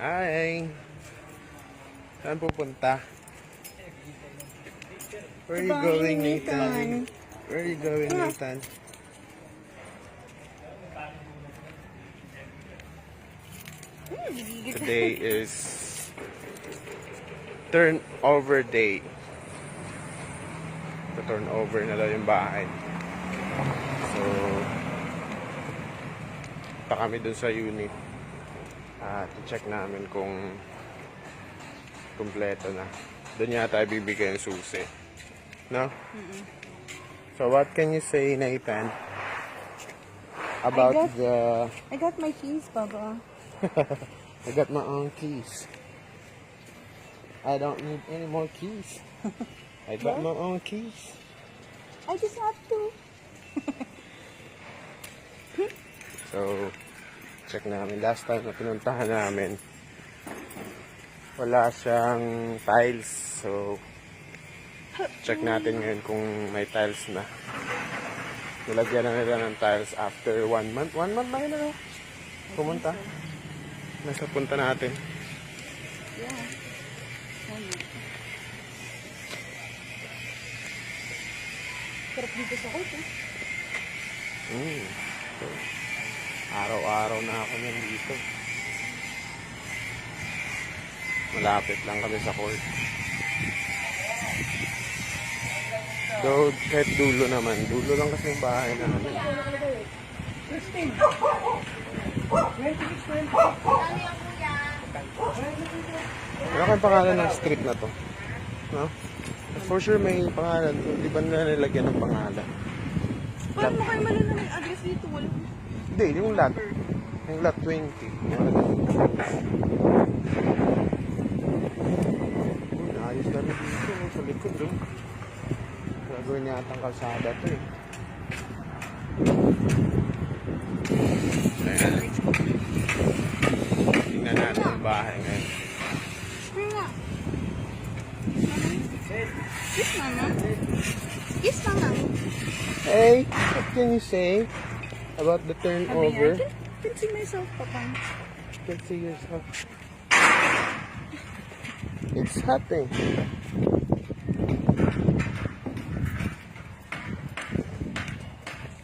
Hi! Saan pupunta? Where are you going, Nathan? Where are you going, Nathan? Today is turnover day. Turnover na daw yung bahay. So, pa kami dun sa unit. I-check namin kung kumpleto na. Doon yata ibibigay yung susi. No? So, what can you say, Nathan? About I got my keys, Baba. I got my own keys. I don't need any more keys. I got my own keys. I just have to. So, check namin. Last time na pinuntahan namin, wala siyang tiles. So, check natin ngayon kung may tiles na. Nilagyan na nila ng tiles after 1 month. 1 month na yun, pumunta. Nasa punta natin. Yeah. Sarap dito sa court, eh. So, araw-araw na ako nandito. Malapit lang kami sa court. Though, kahit dulo naman. Dulo lang kasi yung bahay namin. Ano kayong pangalan ng street na to? No? For sure may pangalan. Di ba na nilagyan ng pangalan? Paano mo kayo malala may address dito? Wala. Hindi, yung lot. Yung lot 20. Ayos na rin dito. Sa likod, oh. Gagawin niya atang kalsada to, eh. Ayan. Tingnan natin ang bahay ngayon. Spring nga. Kiss, Mama. Kiss, Mama. Hey, what can you say about the turnover? I can see myself, Papa. You can see yourself. It's hot, eh.